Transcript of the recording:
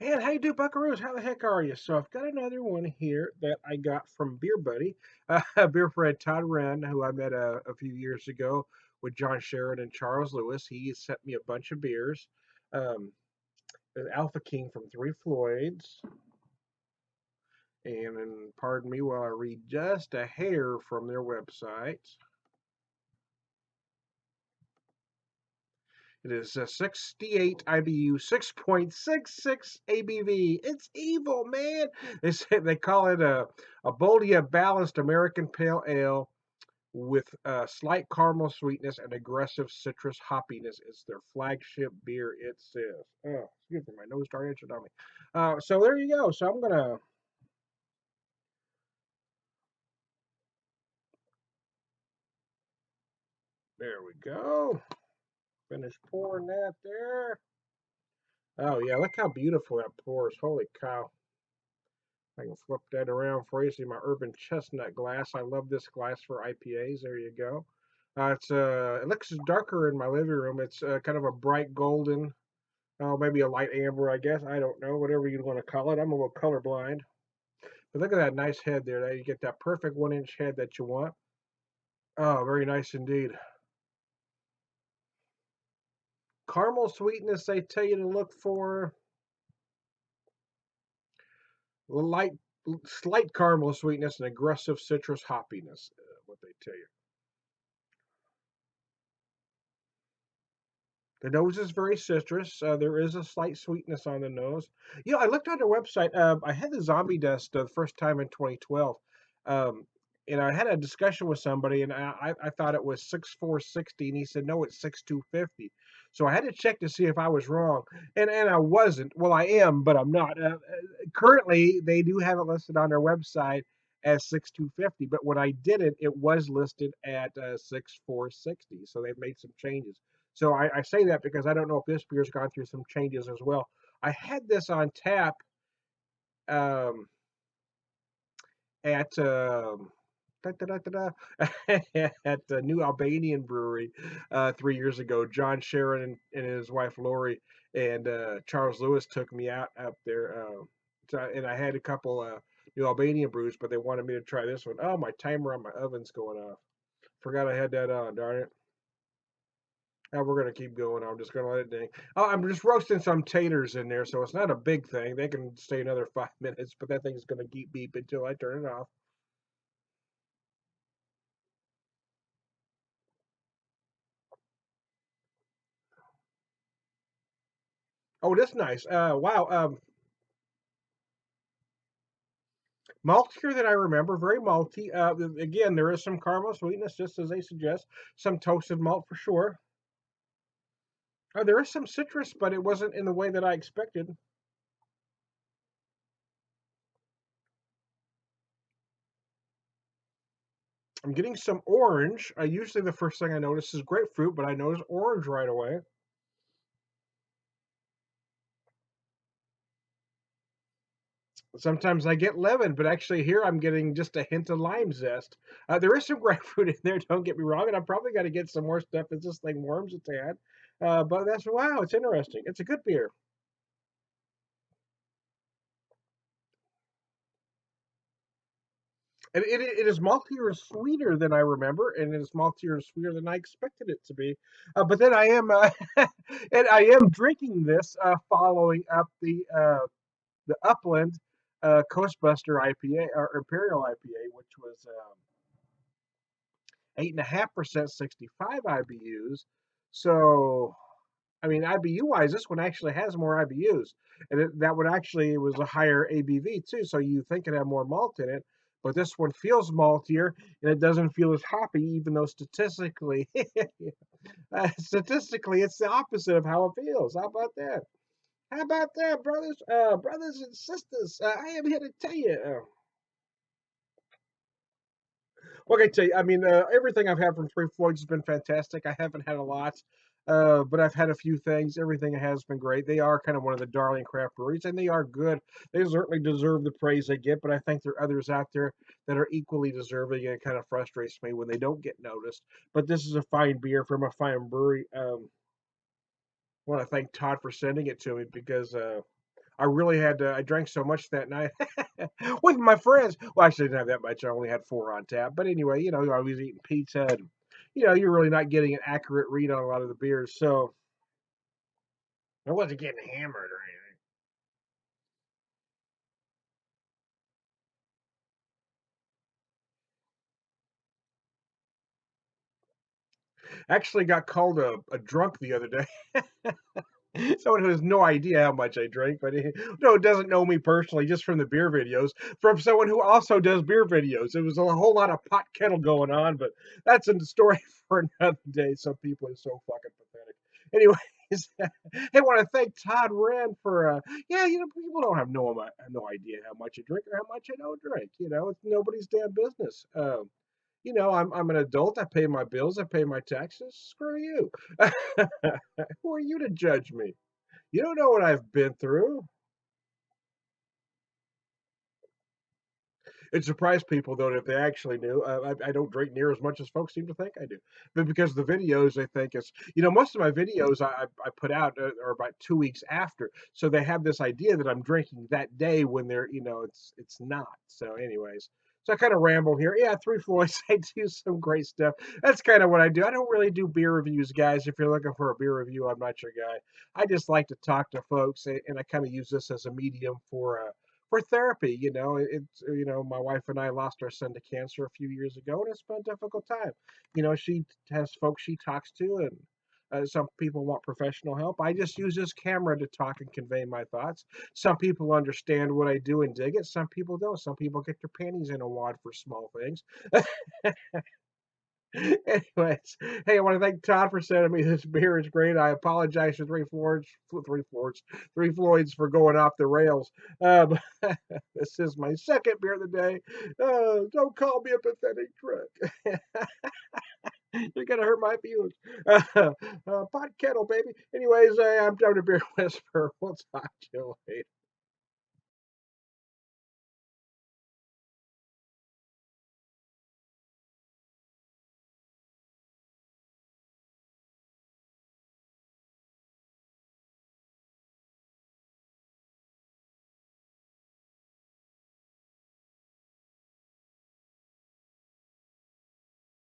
And how you do, Buckaroos? How the heck are you? So I've got another one here that I got from Beer Buddy, beer friend Todd Renn, who I met a few years ago with John Sharon and Charles Lewis. He sent me a bunch of beers. Um, Alpha King from Three Floyds, and pardon me while I read just a hair from their website. It is a 68 IBU, 6.66 ABV. It's evil, man. They call it a boldly balanced American Pale Ale with slight caramel sweetness and aggressive citrus hoppiness. It's their flagship beer, it says. Oh, excuse me, my nose started itching on me. So there you go. So I'm gonna. There we go. Finish pouring that there. Oh yeah, look how beautiful that pours. Holy cow. I can flip that around for you. See my urban chestnut glass. I love this glass for IPAs. There you go. It looks darker in my living room. It's kind of a bright golden, maybe a light amber, I guess. I don't know, whatever you want to call it. I'm a little colorblind. But look at that nice head there. You get that perfect 1 inch head that you want. Oh, very nice indeed. Caramel sweetness, they tell you to look for light, slight caramel sweetness and aggressive citrus hoppiness. What they tell you. The nose is very citrus. There is a slight sweetness on the nose. I looked on their website. I had the zombie dust the first time in 2012. Um, and I had a discussion with somebody, and I thought it was 6,460, and he said, no, it's 6,250. So I had to check to see if I was wrong. And I wasn't. Well, I am, but I'm not. Currently, they do have it listed on their website as 6,250. But when I did it, it was listed at 6,460. So they've made some changes. So I say that because I don't know if this beer's gone through some changes as well. I had this on tap um, at da, da, da, da, at the New Albanian Brewery 3 years ago. John Sharon and his wife Lori and Charles Lewis took me out up there, and I had a couple New Albanian brews, but they wanted me to try this one. Oh, my timer on my oven's going off. Forgot I had that on. Darn it. We're gonna keep going. I'm just gonna let it ding. Oh, I'm just roasting some taters in there, so it's not a big thing. They can stay another 5 minutes, but that thing's gonna keep beep until I turn it off. Oh, that's nice. Wow. Maltier that I remember, very malty. Again, there is some caramel sweetness, just as they suggest. Some toasted malt for sure. There is some citrus, but it wasn't in the way that I expected. I'm getting some orange. Usually the first thing I notice is grapefruit, but I notice orange right away. Sometimes I get lemon, but actually here I'm getting just a hint of lime zest. There is some grapefruit in there, don't get me wrong, and I'm probably got to get some more stuff as this thing warms its head. But that's wow, it's interesting. It's a good beer. And it is maltier and sweeter than I remember, and it is maltier and sweeter than I expected it to be. But then I am, and I am drinking this following up the Upland Coastbuster IPA or Imperial IPA, which was 8.5%, 65 IBUs. So, I mean, IBU wise, this one actually has more IBUs, and that one actually was a higher ABV too. So you think it had more malt in it, but this one feels maltier, and it doesn't feel as hoppy, even though statistically, it's the opposite of how it feels. How about that? How about that, brothers, brothers and sisters? I am here to tell you. What can I tell you? I mean, everything I've had from Three Floyds has been fantastic. I haven't had a lot, but I've had a few things. Everything has been great. They are kind of one of the darling craft breweries, and they are good. They certainly deserve the praise they get, but I think there are others out there that are equally deserving, and it kind of frustrates me when they don't get noticed. But this is a fine beer from a fine brewery. I want to thank Todd for sending it to me because I really had to. I drank so much that night with my friends. Well, actually, I didn't have that much. I only had four on tap. But anyway, I was eating pizza, and you're really not getting an accurate read on a lot of the beers. So I wasn't getting hammered or anything. Actually, got called a drunk the other day. Someone who has no idea how much I drink, but no, doesn't know me personally, just from the beer videos, from someone who also does beer videos. It was a whole lot of pot kettle going on, but that's a story for another day. Some people are so fucking pathetic. Anyways, I want to thank Todd Renn for, yeah, people don't have no idea how much I drink or how much I don't drink. It's nobody's damn business. I'm an adult. I pay my bills. I pay my taxes. Screw you. Who are you to judge me? You don't know what I've been through. It surprised people though if they actually knew. I don't drink near as much as folks seem to think I do, but because the videos they think it's most of my videos I put out are about 2 weeks after, so they have this idea that I'm drinking that day when they're it's not. So anyways. So I kind of ramble here. Yeah, Three Floyds. I do some great stuff. That's kind of what I do. I don't really do beer reviews, guys. If you're looking for a beer review, I'm not your guy. I just like to talk to folks, and I kind of use this as a medium for therapy. It's my wife and I lost our son to cancer a few years ago, and it's been a difficult time. She has folks she talks to, and some people want professional help. I just use this camera to talk and convey my thoughts. Some people understand what I do and dig it. Some people don't. Some people get their panties in a wad for small things. Anyways, hey, I want to thank Todd for sending me this beer. It's great. I apologize for Three Floyds for going off the rails. Um, this is my second beer of the day. Don't call me a pathetic drunk. You're gonna hurt my feelings. Pot kettle, baby. Anyways, I'm down to Beer Whisper. We'll talk to you later.